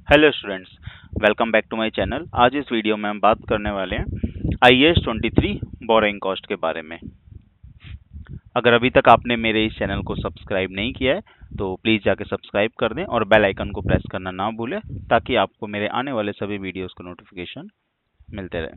Hello students, welcome back to my channel. आज इस video में हम बात करने वाले हैं IAS 23 बोरोइंग कॉस्ट के बारे में। अगर अभी तक आपने मेरे इस चैनल को सब्सक्राइब नहीं किया है तो प्लीज़ जाके सब्सक्राइब कर दें और बेल आइकन को प्रेस करना ना भूलें ताकि आपको मेरे आने वाले सभी वीडियोस का नोटिफिकेशन मिलते रहे।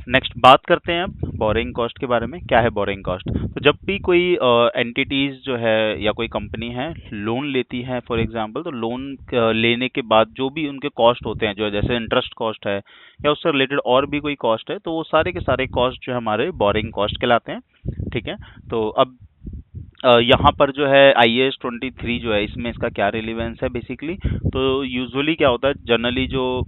नेक्स्ट बात करते हैं अब बोरिंग कॉस्ट के बारे में। क्या है बोरिंग कॉस्ट? तो जब भी कोई एंटिटीज जो है या कोई कंपनी है लोन लेती है फॉर एग्जांपल, तो लोन लेने के बाद जो भी उनके कॉस्ट होते हैं, जो जैसे इंटरेस्ट कॉस्ट है या उससे रिलेटेड और भी कोई कॉस्ट है, तो वो सारे के सारे कॉस्ट जो है हमारे बोरिंग कॉस्ट कहलाते हैं। ठीक है, तो अब यहाँ पर जो है IAS 23 जो है इसमें इसका क्या रिलेवेंस है बेसिकली। तो यूजुअली क्या होता है, जनरली जो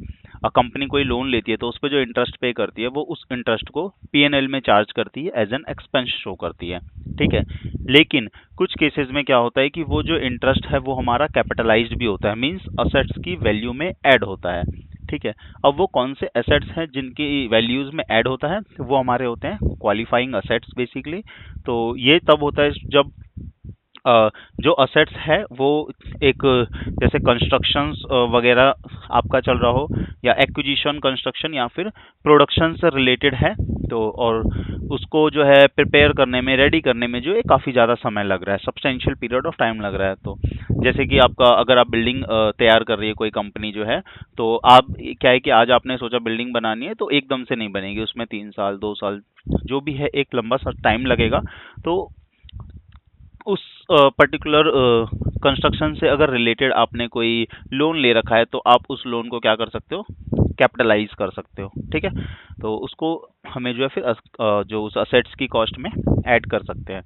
कंपनी कोई लोन लेती है तो उस पर जो इंटरेस्ट पे करती है वो उस इंटरेस्ट को P&L में चार्ज करती है, एज एन एक्सपेंस शो करती है। ठीक है, लेकिन कुछ केसेस में क्या होता है कि वो जो इंटरेस्ट है वो हमारा कैपिटलाइज्ड भी होता है, मींस असेट्स की वैल्यू में ऐड होता है। ठीक है, अब वो कौन से एसेट्स हैं जिनकी वैल्यूज में ऐड होता है? वो हमारे होते हैं क्वालिफाइंग असेट्स बेसिकली। तो ये तब होता है जब जो असेट्स है वो एक जैसे कंस्ट्रक्शंस वगैरह आपका चल रहा हो, या एक्विजिशन कंस्ट्रक्शन या फिर प्रोडक्शन से रिलेटेड है, तो और उसको जो है प्रिपेयर करने में, रेडी करने में जो है काफ़ी ज़्यादा समय लग रहा है, सब्सटेंशियल पीरियड ऑफ टाइम लग रहा है। तो जैसे कि आपका अगर आप बिल्डिंग तैयार कर रही है कोई कंपनी जो है, तो आप क्या है कि आज आपने सोचा बिल्डिंग बनानी है तो एकदम से नहीं बनेगी, उसमें 3 साल 2 साल जो भी है एक लंबा सा टाइम लगेगा। तो उस पर्टिकुलर कंस्ट्रक्शन से अगर रिलेटेड आपने कोई लोन ले रखा है तो आप उस लोन को क्या कर सकते हो, कैपिटलाइज कर सकते हो। ठीक है, तो उसको हमें जो है फिर जो उस असेट्स की कॉस्ट में ऐड कर सकते हैं।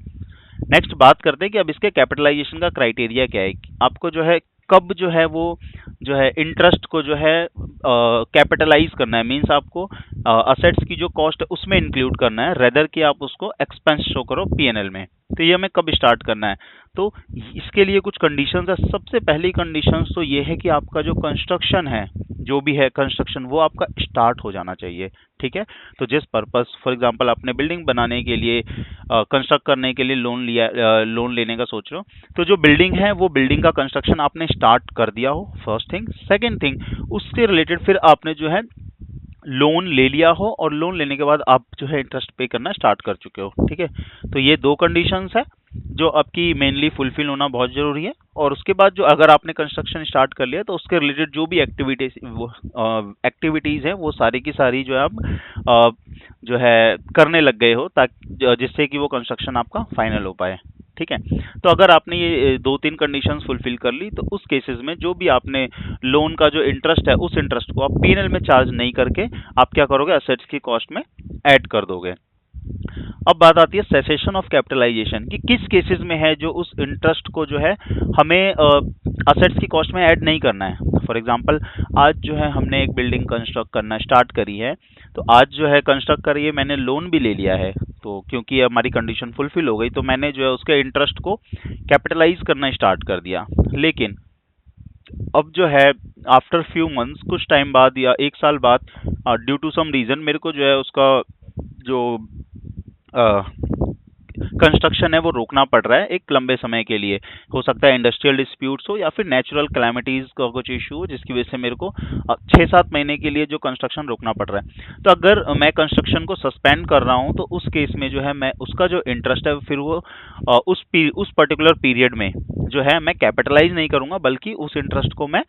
नेक्स्ट बात करते हैं कि अब इसके कैपिटलाइजेशन का क्राइटेरिया क्या है। आपको जो है कब जो है वो जो है इंटरेस्ट को जो है कैपिटलाइज करना है, मींस आपको असेट्स की जो कॉस्ट है उसमें इंक्लूड करना है, रेदर कि आप उसको एक्सपेंस शो करो P&L में। तो ये हमें कब स्टार्ट करना है? तो इसके लिए कुछ कंडीशंस है। सबसे पहली कंडीशंस तो ये है कि आपका जो कंस्ट्रक्शन है, जो भी है कंस्ट्रक्शन, वो आपका स्टार्ट हो जाना चाहिए। ठीक है, तो जिस पर्पस फॉर एग्जांपल आपने बिल्डिंग बनाने के लिए, कंस्ट्रक्ट करने के लिए लोन लिया, लोन लेने का सोच रहे हो, तो जो बिल्डिंग है वो बिल्डिंग का कंस्ट्रक्शन आपने स्टार्ट कर दिया हो, फर्स्ट थिंग। सेकंड थिंग, उससे रिलेटेड फिर आपने जो है लोन ले लिया हो और लोन लेने के बाद आप जो है इंटरेस्ट पे करना स्टार्ट कर चुके हो। ठीक है, तो ये दो कंडीशंस है जो आपकी मेनली फुलफिल होना बहुत जरूरी है। और उसके बाद जो अगर आपने कंस्ट्रक्शन स्टार्ट कर लिया तो उसके रिलेटेड जो भी एक्टिविटीज है वो सारी की सारी जो है आप जो है करने लग गए हो, ताकि जिससे कि वो कंस्ट्रक्शन आपका फाइनल हो पाए। ठीक है, तो अगर आपने ये 2-3 कंडीशंस फुलफिल कर ली तो उस केसेस में जो भी आपने लोन का जो इंटरेस्ट है उस इंटरेस्ट को आप P&L में चार्ज नहीं करके आप क्या करोगे, असेट्स की कॉस्ट में ऐड कर दोगे। अब बात आती है सेसेशन ऑफ कैपिटलाइजेशन कि किस केसेस में है जो उस इंटरेस्ट को जो है हमें असेट्स की कॉस्ट में ऐड नहीं करना है। फॉर एग्जांपल आज जो है हमने एक बिल्डिंग कंस्ट्रक्ट करना स्टार्ट करी है, तो आज जो है कंस्ट्रक्ट करी है, मैंने लोन भी ले लिया है, तो क्योंकि हमारी कंडीशन फुलफिल हो गई तो मैंने जो है उसके इंटरेस्ट को कैपिटलाइज करना स्टार्ट कर दिया। लेकिन अब जो है आफ्टर फ्यू मंथ्स, कुछ टाइम बाद या 1 साल बाद, ड्यू टू सम रीजन मेरे को जो है उसका जो कंस्ट्रक्शन है वो रोकना पड़ रहा है एक लंबे समय के लिए। हो सकता है इंडस्ट्रियल डिस्प्यूट्स हो या फिर नेचुरल कैलामिटीज का कुछ इशू हो जिसकी वजह से मेरे को 6-7 महीने के लिए जो कंस्ट्रक्शन रोकना पड़ रहा है। तो अगर मैं कंस्ट्रक्शन को सस्पेंड कर रहा हूं तो उस केस में जो है मैं उसका जो इंटरेस्ट है फिर वो उस पर्टिकुलर पीरियड में जो है मैं कैपिटलाइज नहीं करूंगा, बल्कि उस इंटरेस्ट को मैं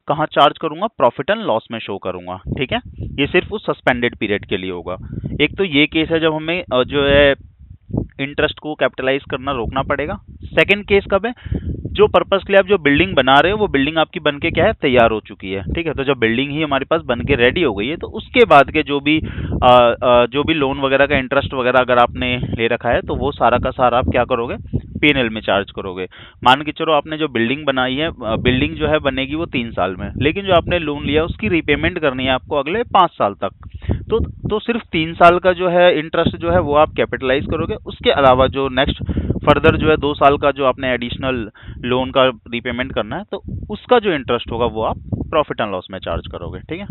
कहाँ चार्ज करूंगा, प्रॉफिट एंड लॉस में शो करूंगा। ठीक है, ये सिर्फ उस सस्पेंडेड पीरियड के लिए होगा। एक तो ये केस है जब हमें जो है इंटरेस्ट को कैपिटलाइज करना रोकना पड़ेगा। सेकंड केस कब है, जो पर्पस के लिए आप जो बिल्डिंग बना रहे हो वो बिल्डिंग आपकी बन के क्या है, तैयार हो चुकी है। ठीक है, तो जब बिल्डिंग ही हमारे पास बन के रेडी हो गई है तो उसके बाद के जो भी लोन वगैरह का इंटरेस्ट वगैरह अगर आपने ले रखा है तो वो सारा का सारा आप क्या करोगे, P&L में चार्ज करोगे। मान के चलो आपने जो बिल्डिंग बनाई है, बिल्डिंग जो है बनेगी वो 3 साल में, लेकिन जो आपने लोन लिया उसकी रीपेमेंट करनी है आपको अगले 5 साल तक। तो सिर्फ 3 साल का जो है इंटरेस्ट जो है वो आप कैपिटलाइज करोगे। उसके अलावा जो नेक्स्ट फर्दर जो है 2 साल का जो आपने एडिशनल लोन का रीपेमेंट करना है तो उसका जो इंटरेस्ट होगा वो आप प्रॉफिट एंड लॉस में चार्ज करोगे। ठीक है,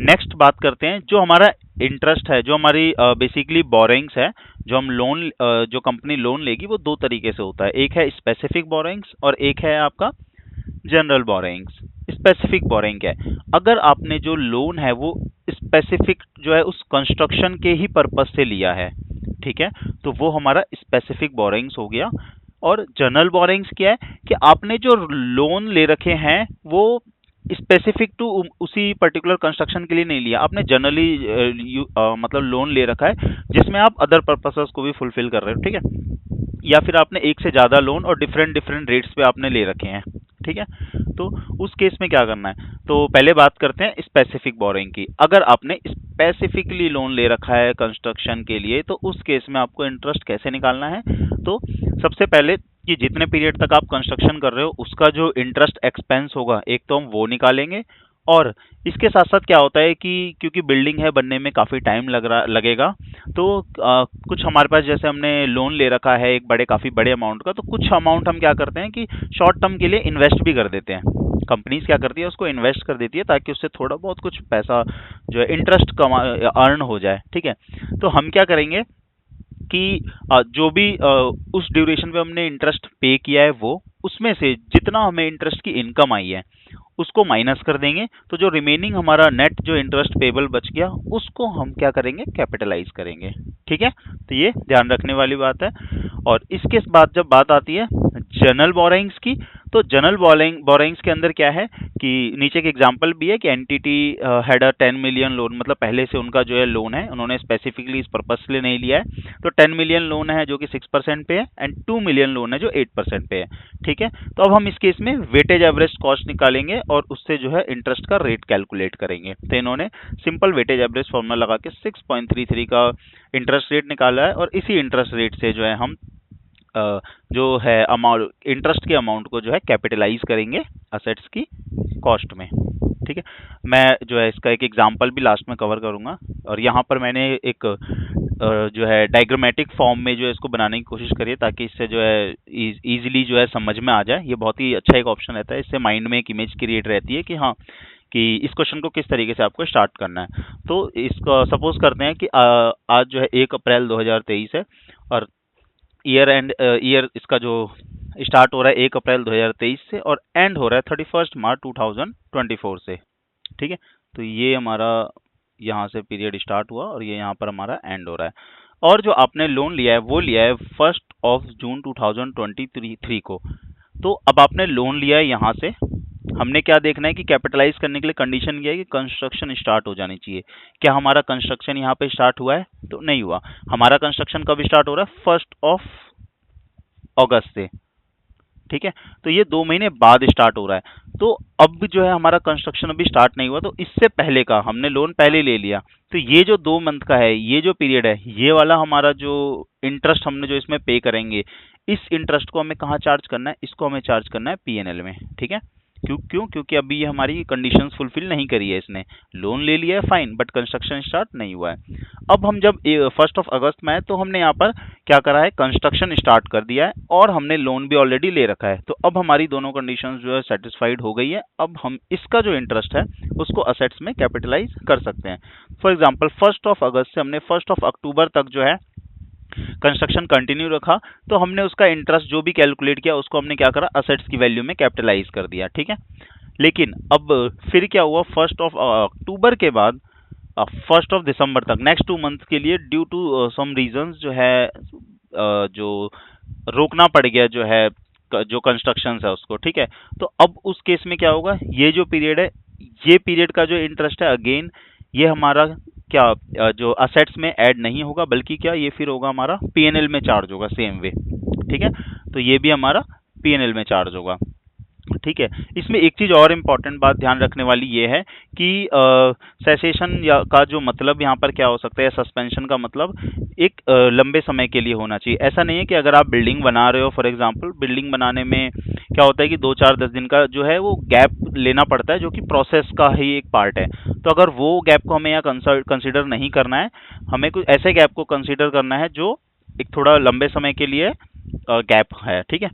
नेक्स्ट बात करते हैं जो हमारा इंटरेस्ट है, जो हमारी बेसिकली बोरिंग्स है, जो हम जो कंपनी लोन लेगी वो दो तरीके से होता है। एक है स्पेसिफिक बोरिंग्स और एक है आपका जनरल बोरोइंग्स। स्पेसिफिक बोरोइंग क्या है? अगर आपने जो लोन है वो स्पेसिफिक जो है उस कंस्ट्रक्शन के ही पर्पस से लिया है, ठीक है, तो वो हमारा स्पेसिफिक बोरोइंग्स हो गया। और जनरल बोरोइंग्स क्या है कि आपने जो लोन ले रखे हैं वो स्पेसिफिक टू उसी पर्टिकुलर कंस्ट्रक्शन के लिए नहीं लिया, आपने जनरली मतलब लोन ले रखा है जिसमें आप अदर पर्पसेस को भी फुलफिल कर रहे हो, ठीक है, या फिर आपने एक से ज्यादा लोन और डिफरेंट डिफरेंट रेट्स पे आपने ले रखे हैं, ठीक है। तो उस केस में क्या करना है, तो पहले बात करते हैं स्पेसिफिक बोरोइंग की। अगर आपने स्पेसिफिकली लोन ले रखा है कंस्ट्रक्शन के लिए तो उस केस में आपको इंटरेस्ट कैसे निकालना है? तो सबसे पहले कि जितने पीरियड तक आप कंस्ट्रक्शन कर रहे हो उसका जो इंटरेस्ट एक्सपेंस होगा एक तो हम वो निकालेंगे, और इसके साथ साथ क्या होता है कि क्योंकि बिल्डिंग है बनने में काफ़ी टाइम लगेगा, तो कुछ हमारे पास जैसे हमने लोन ले रखा है एक काफ़ी बड़े अमाउंट का, तो कुछ अमाउंट हम क्या करते हैं कि शॉर्ट टर्म के लिए इन्वेस्ट भी कर देते हैं। कंपनीज क्या करती है उसको इन्वेस्ट कर देती है ताकि उससे थोड़ा बहुत कुछ पैसा जो है इंटरेस्ट कमा अर्न हो जाए, ठीक है। तो हम क्या करेंगे कि जो भी उस ड्यूरेशन पे हमने इंटरेस्ट पे किया है वो उसमें से जितना हमें इंटरेस्ट की इनकम आई है उसको माइनस कर देंगे, तो जो रिमेनिंग हमारा नेट जो इंटरेस्ट पेबल बच गया उसको हम क्या करेंगे, कैपिटलाइज करेंगे, ठीक है। तो ये ध्यान रखने वाली बात है। और इसके बाद जब बात आती है जनरल बोरोइंग्स की, तो जनरल बोरोइंग्स के अंदर क्या है कि नीचे के एग्जांपल भी है कि entity had a 10 million loan, मतलब पहले से उनका जो है लोन है उन्होंने स्पेसिफिकली इस पर्पस के लिए नहीं लिया है, तो 10 मिलियन लोन है जो कि 6% पे है एंड 2 मिलियन लोन है जो 8% पे है, ठीक है। तो अब हम इस केस में वेटेज एवरेज कॉस्ट निकालेंगे और उससे जो है इंटरेस्ट का रेट कैलकुलेट करेंगे। तो इन्होंने सिंपल वेटेज एवरेज फॉर्मूला लगा के 6.33 का इंटरेस्ट रेट निकाला है, और इसी इंटरेस्ट रेट से जो है हम जो है अमाउंट इंटरेस्ट के अमाउंट को जो है कैपिटलाइज करेंगे असेट्स की कॉस्ट में, ठीक है। मैं जो है इसका एक एग्जांपल भी लास्ट में कवर करूंगा, और यहाँ पर मैंने एक जो है डायग्रामेटिक फॉर्म में जो है इसको बनाने की कोशिश करी है ताकि इससे जो है इजीली जो है समझ में आ जाए। ये बहुत ही अच्छा एक ऑप्शन रहता है, इससे माइंड में एक इमेज क्रिएट रहती है कि हाँ कि इस क्वेश्चन को किस तरीके से आपको स्टार्ट करना है। तो इसको सपोज करते हैं कि आज जो है 1 अप्रैल 2023 है, और ईयर इसका जो स्टार्ट हो रहा है 1 अप्रैल 2023 से और एंड हो रहा है 31 मार्च 2024 से, ठीक है। तो ये हमारा यहाँ से पीरियड स्टार्ट हुआ और ये यहाँ पर हमारा एंड हो रहा है। और जो आपने लोन लिया है वो लिया है 1 जून 2023 को। तो अब आपने लोन लिया है यहाँ से, हमने क्या देखना है कि कैपिटलाइज करने के लिए कंडीशन ये है कि कंस्ट्रक्शन स्टार्ट हो जानी चाहिए। क्या हमारा कंस्ट्रक्शन यहाँ पे स्टार्ट हुआ है? तो नहीं हुआ। हमारा कंस्ट्रक्शन कब स्टार्ट हो रहा है? 1 अगस्त से, ठीक है। तो ये 2 महीने बाद स्टार्ट हो रहा है। तो अब जो है हमारा कंस्ट्रक्शन अभी स्टार्ट नहीं हुआ, तो इससे पहले का हमने लोन पहले ले लिया, तो ये जो 2 मंथ का है ये जो पीरियड है ये वाला हमारा जो इंटरेस्ट हमने जो इसमें पे करेंगे, इस इंटरेस्ट को हमें कहाँ चार्ज करना है? इसको हमें चार्ज करना है पीएनएल में, ठीक है। क्यों? क्योंकि अभी ये हमारी कंडीशंस फुलफिल नहीं करी है, इसने लोन ले लिया है फाइन, बट कंस्ट्रक्शन स्टार्ट नहीं हुआ है। अब हम जब 1 अगस्त में है तो हमने यहाँ पर क्या करा है, कंस्ट्रक्शन स्टार्ट कर दिया है और हमने लोन भी ऑलरेडी ले रखा है, तो अब हमारी दोनों कंडीशंस जो है सेटिस्फाइड हो गई है। अब हम इसका जो इंटरेस्ट है उसको असेट्स में कैपिटलाइज कर सकते हैं। फॉर एग्जांपल 1 अगस्त से हमने 1 अक्टूबर तक जो है कंस्ट्रक्शन कंटिन्यू रखा, तो हमने उसका इंटरेस्ट जो भी कैलकुलेट किया उसको हमने क्या करा, असेट्स की वैल्यू में कैपिटलाइज कर दिया, ठीक है। लेकिन अब फिर क्या हुआ, 1 अक्टूबर के बाद 1 दिसंबर तक नेक्स्ट 2 मंथ के लिए ड्यू टू सम रीजंस जो है जो रोकना पड़ गया जो है जो कंस्ट्रक्शन है उसको, ठीक है। तो अब उस केस में क्या होगा, ये जो पीरियड है ये पीरियड का जो इंटरेस्ट है अगेन ये हमारा क्या जो असेट्स में ऐड नहीं होगा, बल्कि क्या ये फिर होगा हमारा पीएनएल में चार्ज होगा सेम वे, ठीक है। तो ये भी हमारा पीएनएल में चार्ज होगा, ठीक है। इसमें एक चीज और इम्पोर्टेंट बात ध्यान रखने वाली ये है कि सेसेशन या का जो मतलब यहाँ पर क्या हो सकता है, सस्पेंशन का मतलब एक लंबे समय के लिए होना चाहिए। ऐसा नहीं है कि अगर आप बिल्डिंग बना रहे हो, फॉर एग्जांपल बिल्डिंग बनाने में क्या होता है कि 2 4 10 दिन का जो है वो गैप लेना पड़ता है जो कि प्रोसेस का ही एक पार्ट है। तो अगर वो गैप को हमें यहाँ कंसिडर नहीं करना है, हमें कुछ ऐसे गैप को कंसिडर करना है जो एक थोड़ा लंबे समय के लिए गैप है, ठीक है।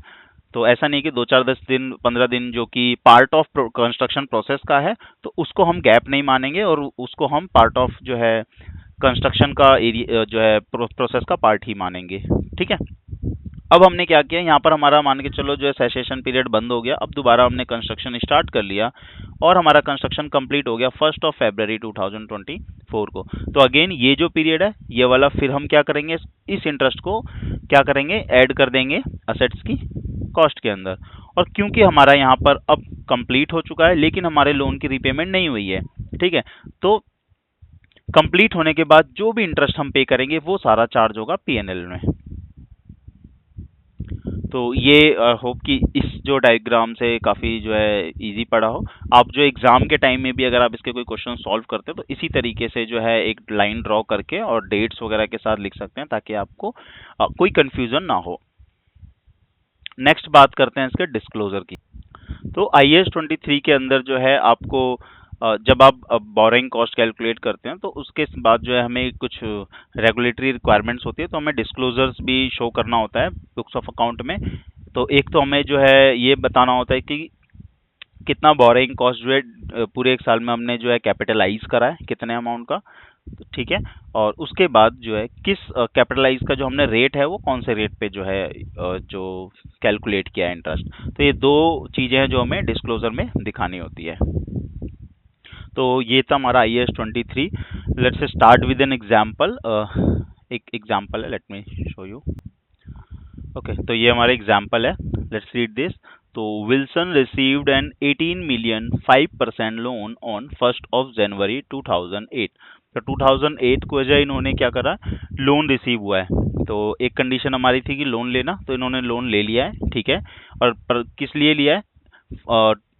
तो ऐसा नहीं कि 2 4 10 दिन 15 दिन जो कि पार्ट ऑफ कंस्ट्रक्शन प्रोसेस का है तो उसको हम गैप नहीं मानेंगे और उसको हम पार्ट ऑफ जो है कंस्ट्रक्शन का एरिया जो है प्रोसेस का पार्ट ही मानेंगे, ठीक है। अब हमने क्या किया, यहाँ पर हमारा मान के चलो जो है सेसेशन पीरियड बंद हो गया। अब दोबारा हमने कंस्ट्रक्शन स्टार्ट कर लिया और हमारा कंस्ट्रक्शन कंप्लीट हो गया 1 फरवरी 2024 को। तो अगेन ये जो पीरियड है ये वाला फिर हम क्या करेंगे, इस इंटरेस्ट को क्या करेंगे, ऐड कर देंगे असेट्स की कॉस्ट के अंदर। और क्योंकि हमारा यहाँ पर अब कंप्लीट हो चुका है लेकिन हमारे लोन की रीपेमेंट नहीं हुई है, ठीक है, तो कंप्लीट होने के बाद जो भी इंटरेस्ट हम पे करेंगे वो सारा चार्ज होगा पीएनएल में। तो ये होप कि इस जो डायग्राम से काफ़ी जो है इजी पड़ा हो। आप जो एग्जाम के टाइम में भी अगर आप इसके कोई क्वेश्चन सॉल्व करते हो तो इसी तरीके से जो है एक लाइन ड्रॉ करके और डेट्स वगैरह के साथ लिख सकते हैं ताकि आपको कोई कंफ्यूजन ना हो। नेक्स्ट बात करते हैं इसके डिस्क्लोजर की। तो IAS 23 के अंदर जो है आपको जब आप बोरोइंग कॉस्ट कैलकुलेट करते हैं तो उसके बाद जो है हमें कुछ रेगुलेटरी रिक्वायरमेंट्स होती है, तो हमें डिस्क्लोजर्स भी शो करना होता है बुक्स ऑफ अकाउंट में। तो एक तो हमें जो है ये बताना होता है कि कितना बोरोइंग कॉस्ट जो है पूरे एक साल में हमने जो है कैपिटलाइज करा है, कितने अमाउंट का, ठीक है। और उसके बाद जो है किस कैपिटलाइज का जो हमने रेट है वो कौन से रेट पे जो है जो कैलकुलेट किया है इंटरेस्ट। तो ये दो चीजें हैं जो हमें डिस्क्लोजर में दिखानी होती है। तो ये था हमारा IAS 23। Let's start with an example. एक एग्जांपल है, let me show you. Okay, तो ये हमारा एग्जांपल है, लेट्स रीड दिस। तो Wilson received an 18 million 5% loan on 1 जनवरी 2008। तो 2008 को वजह इन्होंने क्या करा, लोन रिसीव हुआ है। तो एक कंडीशन हमारी थी कि लोन लेना, तो इन्होंने लोन ले लिया है, ठीक है। और किस लिए लिया है,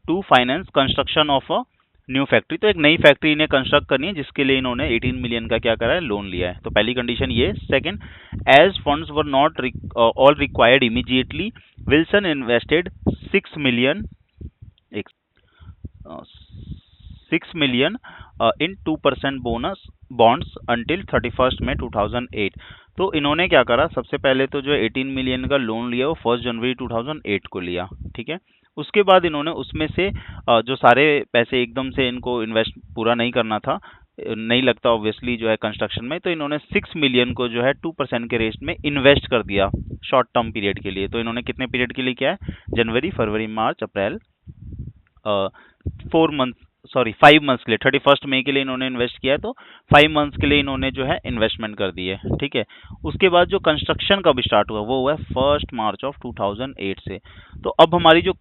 to finance construction of a new factory. तो एक नई फैक्ट्री इन्हें कंस्ट्रक्ट करनी है जिसके लिए इन्होंने 18 मिलियन का क्या करा है, लोन लिया है। तो पहली कंडीशन ये। Second, as funds were not all required immediately, Wilson invested 6 million 6 million in 2% bonus bonds until 31 May 2008। तो इन्होंने क्या करा, सबसे पहले तो जो 18 मिलियन का लोन लिया वो 1 जनवरी 2008 को लिया, ठीक है। उसके बाद इन्होंने उसमें से जो सारे पैसे एकदम से इनको इन्वेस्ट पूरा नहीं करना था, नहीं लगता ऑब्वियसली जो है कंस्ट्रक्शन में, तो इन्होंने 6 मिलियन को जो है 2% के रेट में इन्वेस्ट कर दिया शॉर्ट टर्म पीरियड के लिए। तो इन्होंने कितने पीरियड के लिए किया है, जनवरी, फरवरी, मार्च, अप्रैल, 4 मंथ, सॉरी 5 मंथ्स के लिए, 31 मई के लिए इन्होंने इन्वेस्ट किया है, तो 5 मंथ्स के लिए इन्होंने जो है इन्वेस्टमेंट कर दी है, ठीक है। उसके बाद जो कंस्ट्रक्शन कब स्टार्ट हुआ वो हुआ है 1 मार्च 2008 से। तो अब हमारी जो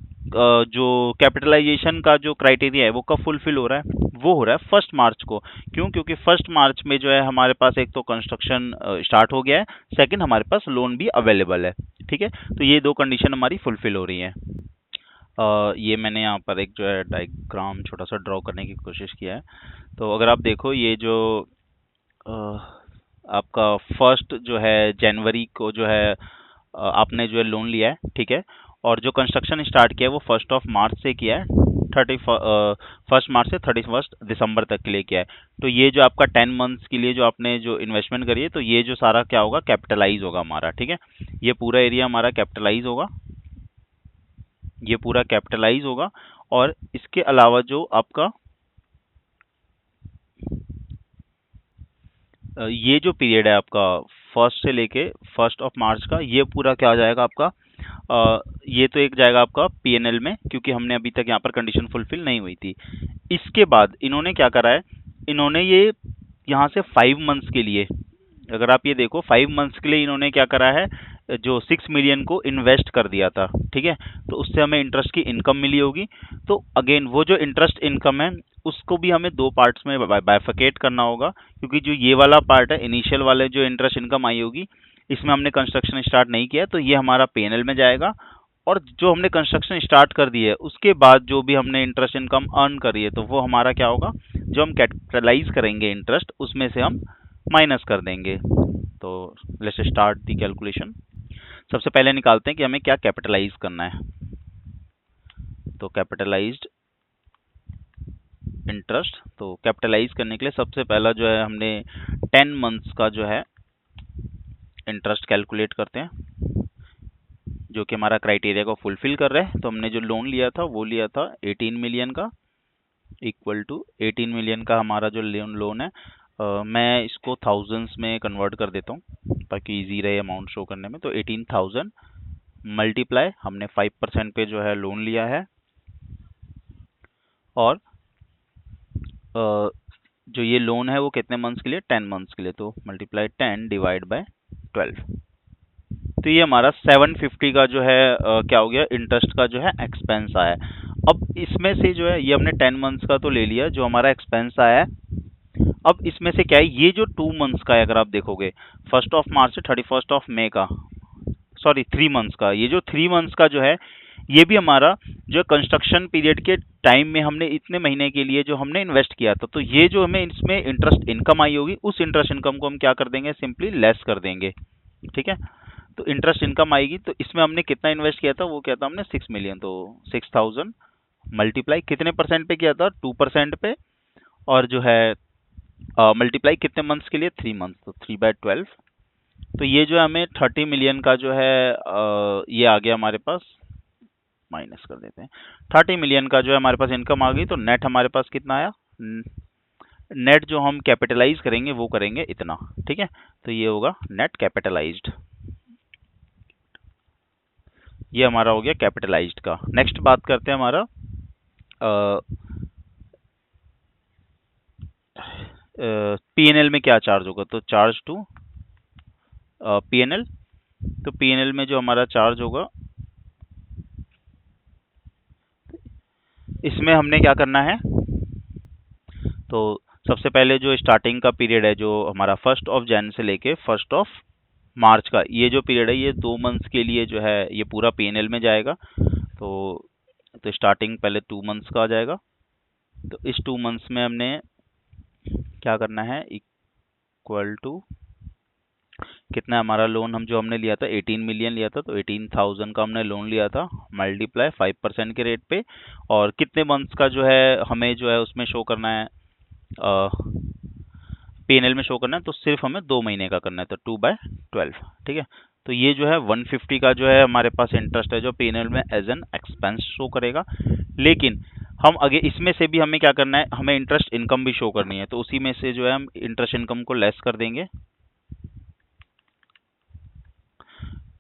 कैपिटलाइजेशन का जो क्राइटेरिया है वो कब फुलफिल हो रहा है, वो हो रहा है 1 मार्च को। क्यों, क्योंकि 1 मार्च में जो है हमारे पास एक तो कंस्ट्रक्शन स्टार्ट हो गया है, सेकंड हमारे पास लोन भी अवेलेबल है, ठीक है। तो ये दो कंडीशन हमारी फुलफिल हो रही है। ये मैंने यहाँ पर एक जो है डायग्राम छोटा सा ड्रॉ करने की कोशिश किया है। तो अगर आप देखो ये जो अ, आपका फर्स्ट जो है जनवरी को जो है आपने जो है लोन लिया है, ठीक है। और जो कंस्ट्रक्शन स्टार्ट किया है वो 1 मार्च से किया है, 1 मार्च से 31 दिसंबर तक के लिए किया है। तो ये जो आपका 10 मंथ्स के लिए जो आपने जो इन्वेस्टमेंट करी है, तो ये जो सारा क्या होगा, कैपिटलाइज होगा हमारा, ठीक है। ये पूरा एरिया हमारा कैपिटलाइज होगा, ये पूरा कैपिटलाइज होगा। और इसके अलावा जो आपका ये जो पीरियड है आपका फर्स्ट से लेके 1 मार्च का, ये पूरा क्या आ जाएगा आपका, ये तो एक जाएगा आपका पीएनएल में, क्योंकि हमने अभी तक यहाँ पर कंडीशन फुलफिल नहीं हुई थी। इसके बाद इन्होंने क्या करा है, इन्होंने ये यहाँ से 5 मंथ्स के लिए, अगर आप ये देखो 5 मंथ्स के लिए इन्होंने क्या करा है, जो 6 मिलियन को इन्वेस्ट कर दिया था, ठीक है। तो उससे हमें इंटरेस्ट की इनकम मिली होगी। तो अगेन वो जो इंटरेस्ट इनकम है उसको भी हमें दो पार्ट्स में बाइफिकेट करना होगा, क्योंकि जो ये वाला पार्ट है इनिशियल वाले जो इंटरेस्ट इनकम आई होगी, इसमें हमने कंस्ट्रक्शन स्टार्ट नहीं किया, तो ये हमारा पीएनएल में जाएगा। और जो हमने कंस्ट्रक्शन स्टार्ट कर दी है उसके बाद जो भी हमने इंटरेस्ट इनकम अर्न करी है, तो वो हमारा क्या होगा, जो हम कैपिटलाइज करेंगे इंटरेस्ट उसमें से हम माइनस कर देंगे। तो लेट्स स्टार्ट दी कैलकुलेशन। सबसे पहले निकालते हैं कि हमें क्या कैपिटलाइज करना है। तो कैपिटलाइज्ड इंटरेस्ट, तो कैपिटलाइज करने के लिए सबसे पहला जो है हमने 10 मंथ्स का जो है इंटरेस्ट कैलकुलेट करते हैं, जो कि हमारा क्राइटेरिया को फुलफिल कर रहा है। तो हमने जो लोन लिया था वो लिया था 18 मिलियन का, इक्वल टू 18 मिलियन का हमारा जो लोन है। मैं इसको थाउजेंड्स में कन्वर्ट कर देता हूँ ताकि इजी रहे अमाउंट शो करने में। तो 18,000 मल्टीप्लाई हमने 5% पे जो है लोन लिया है, और जो ये लोन है वो कितने मंथ्स के लिए, 10 मंथ्स के लिए, तो मल्टीप्लाई 10 डिवाइड बाय 12। तो ये हमारा 750 का जो है क्या हो गया, इंटरेस्ट का जो है एक्सपेंस आया है। अब इसमें से जो है, ये हमने 10 मंथ्स का तो ले लिया जो हमारा एक्सपेंस आया है। अब इसमें से क्या है, ये जो 2 मंथ्स का है, अगर आप देखोगे 1 मार्च से 31 मई का, सॉरी 3 मंथ्स का, ये जो 3 मंथ्स का जो है, ये भी हमारा जो कंस्ट्रक्शन पीरियड के टाइम में हमने इतने महीने के लिए जो हमने इन्वेस्ट किया था, तो ये जो हमें इसमें इंटरेस्ट इनकम आई होगी, उस इंटरेस्ट इनकम को हम क्या कर देंगे, सिंपली लेस कर देंगे। ठीक है, तो इंटरेस्ट इनकम आएगी, तो इसमें हमने कितना इन्वेस्ट किया था, वो क्या था, हमने 6 मिलियन, तो 6000 मल्टीप्लाई कितने परसेंट पे किया था, 2% पे, और जो है मल्टीप्लाई कितने मंथ्स के लिए, 3 मंथ्स, तो 3/12। तो ये जो है हमें 30 मिलियन का जो है ये आ गया हमारे पास, माइनस कर देते हैं, 30 मिलियन का जो है हमारे पास इनकम आ गई। तो नेट हमारे पास कितना आया, नेट जो हम कैपिटलाइज करेंगे वो करेंगे इतना। ठीक है, तो ये होगा नेट कैपिटलाइज्ड, ये हमारा हो गया कैपिटलाइज्ड का। नेक्स्ट बात करते हैं हमारा पीएनएल में क्या चार्ज होगा, तो चार्ज टू पीएनएल। तो पीएनएल में जो हमारा चार्ज होगा, इसमें हमने क्या करना है, तो सबसे पहले जो स्टार्टिंग का पीरियड है, जो हमारा 1 जनवरी से लेके 1 मार्च का, ये जो पीरियड है, ये 2 मंथ्स के लिए जो है ये पूरा पीएनएल में जाएगा। तो स्टार्टिंग पहले 2 मंथ्स का आ जाएगा। तो इस 2 मंथ्स में हमने क्या करना है, इक्वल टू कितना हमारा लोन, हम जो हमने लिया था 18 मिलियन लिया था, तो 18,000 का हमने लोन लिया था, मल्टीप्लाई 5% के रेट पे, और कितने मंथ्स का जो है हमें जो है उसमें शो करना है, पीएनएल में शो करना है, तो सिर्फ हमें 2 महीने का करना है, तो 2/12। ठीक है, तो ये जो है 150 का जो है हमारे पास इंटरेस्ट है, जो पीएनएल में एज एन एक्सपेंस शो करेगा। लेकिन हम आगे इसमें से भी हमें क्या करना है, हमें इंटरेस्ट इनकम भी शो करनी है, तो उसी में से जो है हम इंटरेस्ट इनकम को लेस कर देंगे।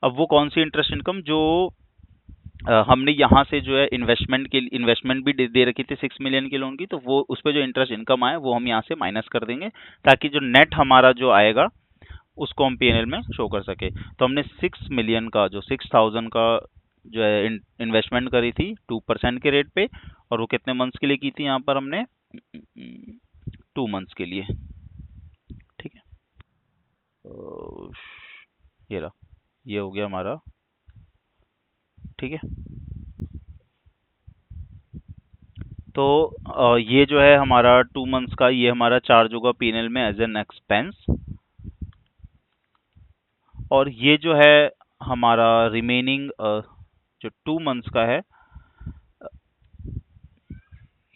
अब वो कौन सी इंटरेस्ट इनकम, जो हमने यहाँ से जो है इन्वेस्टमेंट भी दे रखी थी 6 मिलियन के लोन की, तो वो उस पर जो इंटरेस्ट इनकम आया वो हम यहाँ से माइनस कर देंगे, ताकि जो नेट हमारा जो आएगा उसको हम पीएनएल में शो कर सके। तो हमने 6 मिलियन का, जो 6000 का जो है इन्वेस्टमेंट करी थी 2% के रेट पे, और वो कितने मंथ्स के लिए की थी, यहाँ पर हमने 2 मंथ्स के लिए। ठीक है, तो ये रहा, ये हो गया हमारा। ठीक है, तो ये जो है हमारा 2 मंथ्स का, ये हमारा चार्ज होगा पीएनएल में एज एन एक्सपेंस, और ये जो है हमारा रिमेनिंग जो 2 मंथ्स का है,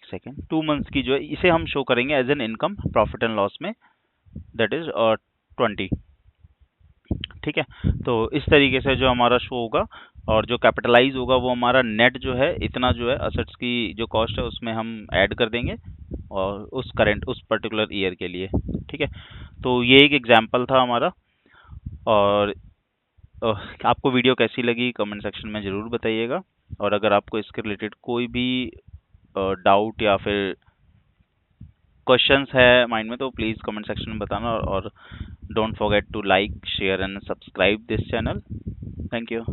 सेकेंड 2 मंथ्स की जो है, इसे हम शो करेंगे as an income profit and loss में, दैट इज 20। ठीक है, तो इस तरीके से जो हमारा शो होगा, और जो कैपिटलाइज होगा वो हमारा नेट जो है, इतना जो है असेट्स की जो कॉस्ट है उसमें हम ऐड कर देंगे, और उस पर्टिकुलर ईयर के लिए। ठीक है, तो ये एक एग्जांपल था हमारा। और आपको वीडियो कैसी लगी कमेंट सेक्शन में ज़रूर बताइएगा, और अगर आपको इसके रिलेटेड कोई भी डाउट या फिर क्वेश्चंस है माइंड में, तो प्लीज़ कमेंट सेक्शन में बताना, और don't forget to like, share and subscribe this channel. Thank you.